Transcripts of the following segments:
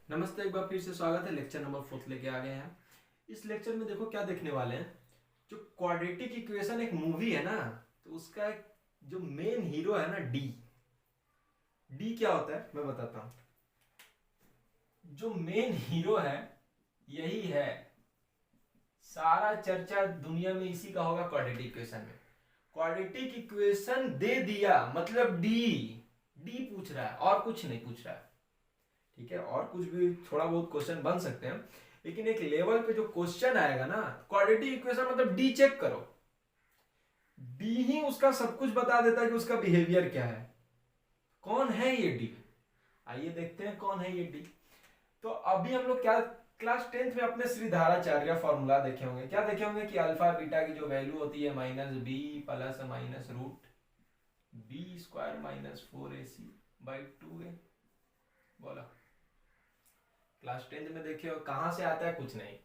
नमस्ते, एक बार फिर से स्वागत है। लेक्चर नंबर 4 लेके आ गए हैं। इस लेक्चर में देखो क्या देखने वाले हैं। जो क्वाड्रेटिक इक्वेशन एक मूवी है ना, तो उसका एक जो मेन हीरो है ना, डी। डी क्या होता है मैं बताता हूँ। जो मेन हीरो है यही है। सारा चर्चा दुनिया में इसी का होगा क्वाड्रेटिक इक्वेशन में। क्वाड्रेटिक इक्वेशन दे दिया मतलब डी। डी पूछ रहा है और कुछ नहीं पूछ रहा है। ठीक है, और कुछ भी थोड़ा बहुत क्वेश्चन बन सकते हैं, लेकिन एक लेवल पे जो क्वेश्चन आएगा ना, क्वाड्रेटिक इक्वेशन मतलब डी चेक करो। डी ही उसका सब कुछ बता देता है कि उसका बिहेवियर क्या है। कौन है ये डी? आइए देखते हैं कौन है ये डी। तो अभी हम लोग क्या क्लास 10th में अपने श्रीधाराचार्य फॉर्मूला देखे होंगे। क्या देखे होंगे कि अल्फा बीटा की जो वैल्यू होती है minus B plus minus root B square minus 4ac/2a। बोला क्लास 10th में देखे हो। कहां से आता है? कुछ नहीं,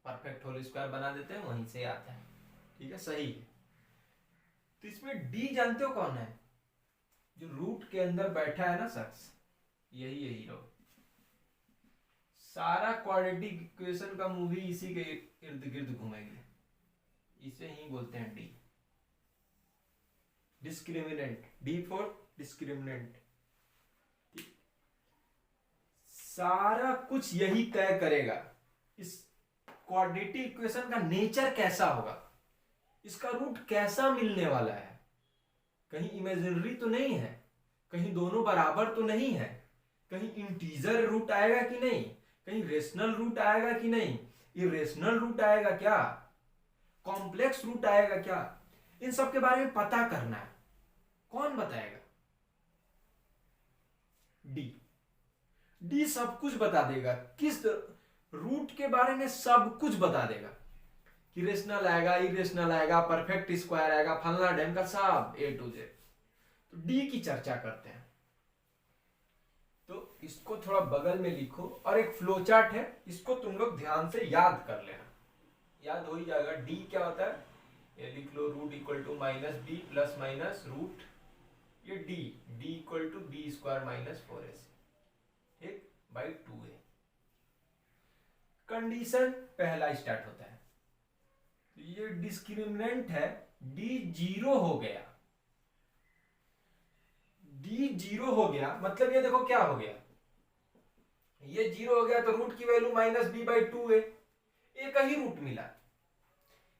परफेक्ट होल स्क्वायर बना देते हैं, वहीं से आता है। ठीक है, सही है। तो इसमें डी जानते हो कौन है? जो रूट के अंदर बैठा है ना शख्स, यही है हीरो। सारा क्वाड्रेटिक इक्वेशन का मूवी इसी के इर्द गिर्द घूमेगी। इसे ही बोलते हैं D. Discriminant, D for discriminant. सारा कुछ यही तय करेगा इस क्वाड्रेटिक इक्वेशन का नेचर कैसा होगा, इसका रूट कैसा मिलने वाला है। कहीं इमेजिनरी तो नहीं है, कहीं दोनों बराबर तो नहीं है, कहीं इंटीजर रूट आएगा कि नहीं, कहीं रेशनल रूट आएगा कि नहीं, इरेशनल रूट आएगा क्या, कॉम्प्लेक्स रूट आएगा क्या। इन सब के बारे में पता करना है। कौन बताएगा? डी। डी सब कुछ बता देगा। किस रूट के बारे में सब कुछ बता देगा कि रेशनल आएगा, इरेशनल आएगा, परफेक्ट स्क्वायर आएगा, फलना डैम का, सब A to Z। तो डी की चर्चा करते हैं। तो इसको थोड़ा बगल में लिखो, और एक फ्लो चार्ट है, इसको तुम लोग ध्यान से याद कर लेना। याद हो ही जाएगा। डी क्या होता है, ये लिख लो, root equal to minus B plus minus root, ये D equal to b square minus 4ac, ठीक, बाई 2a। कंडीशन पहला स्टार्ट होता है। तो ये डिस्क्रिमिनेंट है, डी जीरो हो गया। डी जीरो हो गया मतलब ये देखो क्या हो गया, ये जीरो हो गया तो रूट की वैल्यू माइनस b/2a। एक ही रूट मिला,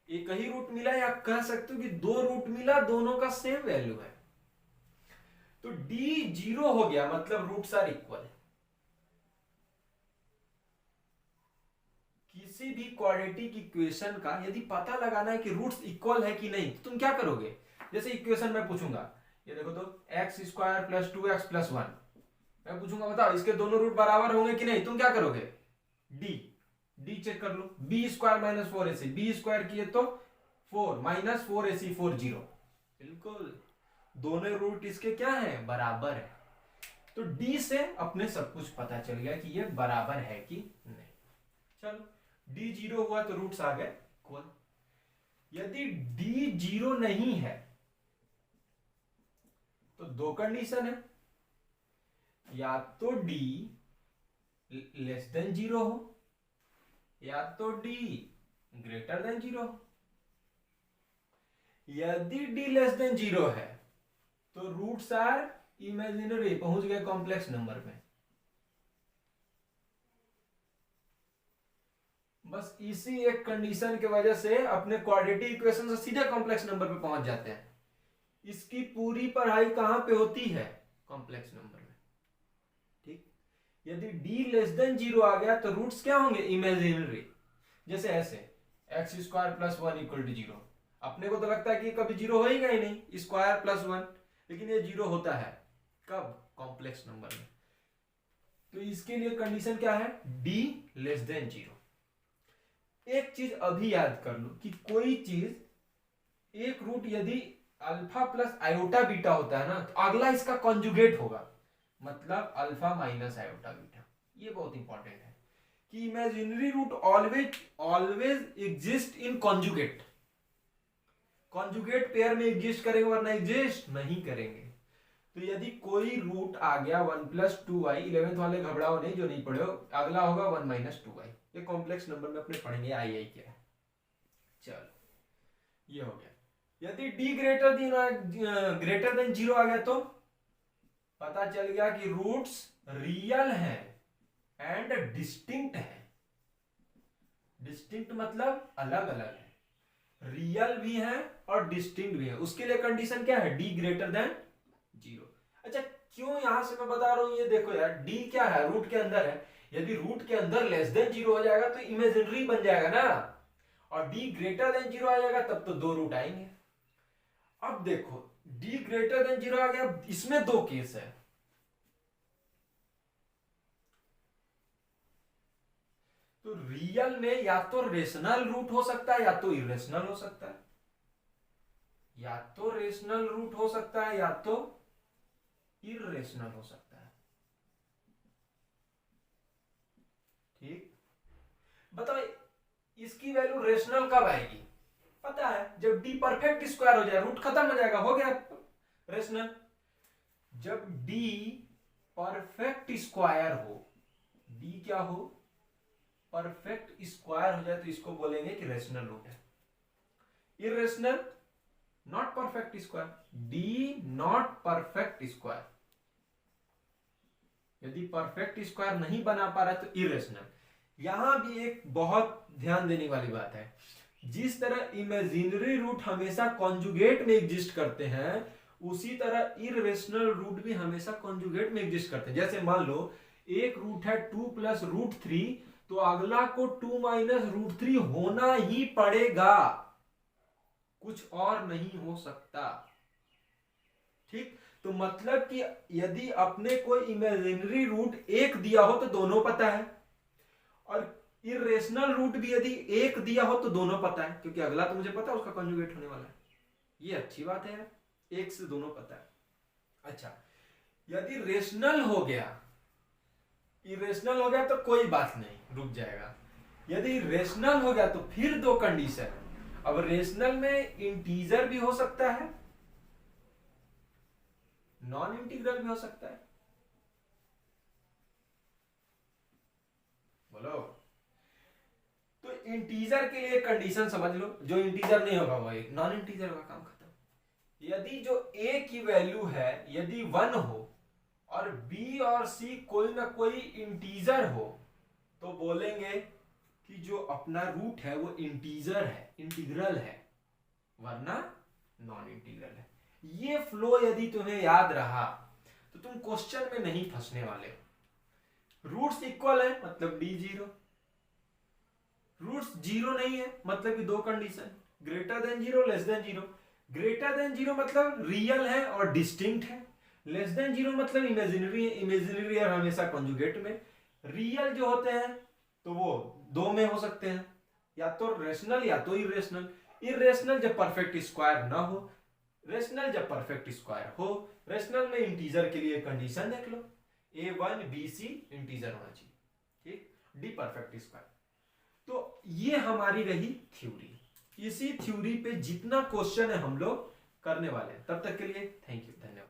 एक ही रूट मिला, या कह सकते हो कि दो रूट मिला, दोनों का सेम वैल्यू है। तो डी जीरो हो गया मतलब रूट्स आर इक्वल। किसी भी क्वाड्रेटिक इक्वेशन का यदि पता लगाना है कि रूट्स इक्वल है कि नहीं, तो तुम क्या करोगे? जैसे इक्वेशन में पूछूंगा, ये देखो तो x square plus 2x plus 1, मैं पूछूंगा बताओ इसके दोनों रूट बराबर होंगे कि नहीं, तुम क्या करोगे? डी चेक कर लो। B square minus 4ac, b square किए तो 4 माइनस 4ac 4 0, बिल्कुल दोनों रूट इसके क्या है, बराबर है। तो डी से अपने सब कुछ पता चल गया कि ये बराबर है कि नहीं। चलो, डी जीरो हुआ तो रूट्स आ गए इक्वल। यदि डी जीरो नहीं है तो दो कंडीशन है, या तो डी लेस देन जीरो हो, या तो डी ग्रेटर देन जीरो हो। यदि डी लेस देन जीरो है तो रूट्स आर इमेजिनरी, पहुंच गए कॉम्प्लेक्स नंबर में। बस इसी एक कंडीशन की वजह से अपने क्वाड्रेटिक इक्वेशन से सीधे कॉम्प्लेक्स नंबर पे पहुंच जाते हैं। इसकी पूरी पढ़ाई कहां पे होती है? कॉम्प्लेक्स नंबर में। ठीक, यदि d लेस देन जीरो आ गया तो रूट्स क्या होंगे? इमेजिनरी। जैसे ऐसे X square plus 1 equal to zero, अपने को तो लगता है कि कभी जीरो होएगा ही नहीं, स्क्वायर प्लस 1, लेकिन ये जीरो होता है कब? कॉम्प्लेक्स नंबर में। तो इसके लिए कंडीशन क्या है? d less than zero. एक चीज अभी याद कर लो कि कोई चीज एक रूट यदि अल्फा प्लस आयोटा बीटा होता है ना, तो अगला इसका कॉन्जुगेट होगा, मतलब अल्फा माइनस आयोटा बीटा। ये बहुत इंपॉर्टेंट है कि imaginary root always exist in conjugate. Conjugate pair में एग्जिस्ट करेंगे वरना एग्जिस्ट नहीं करेंगे। तो यदि कोई रूट आ गया 1 प्लस 2y, 11th वाले घबराओ नहीं जो नहीं पढ़े हो, अगला होगा 1 माइनस 2y। ये कॉम्प्लेक्स नंबर में अपने पढ़ेंगे आई क्या है। चलो ये हो गया। यदि d ग्रेटर देन 0 आ गया तो पता चल गया कि रूट्स रियल हैं एंड डिस्टिंक्ट है। डिस्टिंक्ट मतलब अलग अलग है, रियल भी है और डिस्टिंक्ट भी है। उसके लिए कंडीशन क्या है, d ग्रेटर देन 0। अच्छा क्यों यहां से मैं बता रहा हूं, ये देखो यार, d क्या है, रूट के अंदर है। यदि रूट के अंदर लेस देन 0 हो जाएगा तो इमेजिनरी बन जाएगा ना, और d ग्रेटर देन 0 आ जाएगा तब तो 2 रूट आएंगे। अब देखो d ग्रेटर देन 0 आ गया, इसमें दो केस है। तो रियल में या तो रेशनल रूट हो सकता है या तो इरेशनल हो सकता है, या तो रेशनल रूट हो सकता है या तो इरेशनल हो सकता है। ठीक, बताओ इसकी वैल्यू रेशनल कब आएगी, पता है जब d परफेक्ट स्क्वायर हो जाए, रूट खत्म हो जाएगा, हो गया रेशनल। जब d परफेक्ट स्क्वायर हो, d क्या हो, परफेक्ट स्क्वायर हो जाए तो इसको बोलेंगे कि रेशनल रूट है। Irrational not perfect square, d not perfect square. यदि परफेक्ट स्क्वायर नहीं बना पा रहा तो इरेशनल। यहां भी एक बहुत ध्यान देने वाली बात है, जिस तरह इमेजिनरी रूट हमेशा कॉन्जुगेट में एग्जिस्ट करते हैं, उसी तरह इरेशनल रूट भी हमेशा कॉन्जुगेट में एग्जिस्ट करते हैं। जैसे मान लो एक रूट है 2 प्लस रूट 3, तो अगला को 2 माइनस रूट 3 होना ही पड़ेगा, कुछ और नहीं हो सकता। ठीक, तो मतलब कि यदि अपने को इमेजिनरी रूट 1 दिया हो तो दोनों पता है, और इरेशनल रूट भी यदि 1 दिया हो तो दोनों पता है, क्योंकि अगला तो मुझे पता है उसका कॉन्जुगेट होने वाला है। ये अच्छी बात है, 1 से दोनों पता है। अच्छा यदि रेशनल हो गया, इरेशनल हो गया तो कोई बात नहीं, रुक जाएगा। यदि रेशनल हो गया तो फिर दो कंडीशन है। अब रेशनल में इंटीजर भी हो सकता है, नॉन इंटीग्रल भी हो सकता है। बोलो, तो इंटीजर के लिए कंडीशन समझ लो, जो इंटीजर नहीं होगा वो एक नॉन इंटीजर होगा, काम खत्म। यदि जो a की वैल्यू है यदि 1 हो और b और c कोई ना कोई इंटीजर हो, तो बोलेंगे कि जो अपना रूट है वो इंटीजर है, इंटीग्रल है, वरना नॉन इंटीग्रल है। ये फ्लो यदि तुम्हें याद रहा तो तुम क्वेश्चन में नहीं फंसने वाले हो। रूट्स इक्वल है मतलब d 0, रूट्स 0 नहीं है मतलब कि दो condition, greater than 0, less than 0। Greater than 0 मतलब रियल है और डिस्टिंक्ट है, लेस देन 0 मतलब इमेजिनरी है, इमेजिनरी है हमेशा कॉन्जुगेट में। रियल जो होते हैं तो वो दो में हो सकते हैं, या तो रेशनल या तो इरेशनल। इरेशनल जब परफेक्ट स्क्वायर ना हो, रेशनल जब परफेक्ट स्क्वायर हो। रेशनल में इंटीजर के लिए कंडीशन देख लो, a1 bc इंटीजर होना चाहिए, ठीक, d परफेक्ट स्क्वायर। तो ये हमारी रही थ्योरी। इसी थ्योरी पे जितना क्वेश्चन है हम लोग करने वाले हैं। तब तक के लिए थैंक यू, धन्यवाद।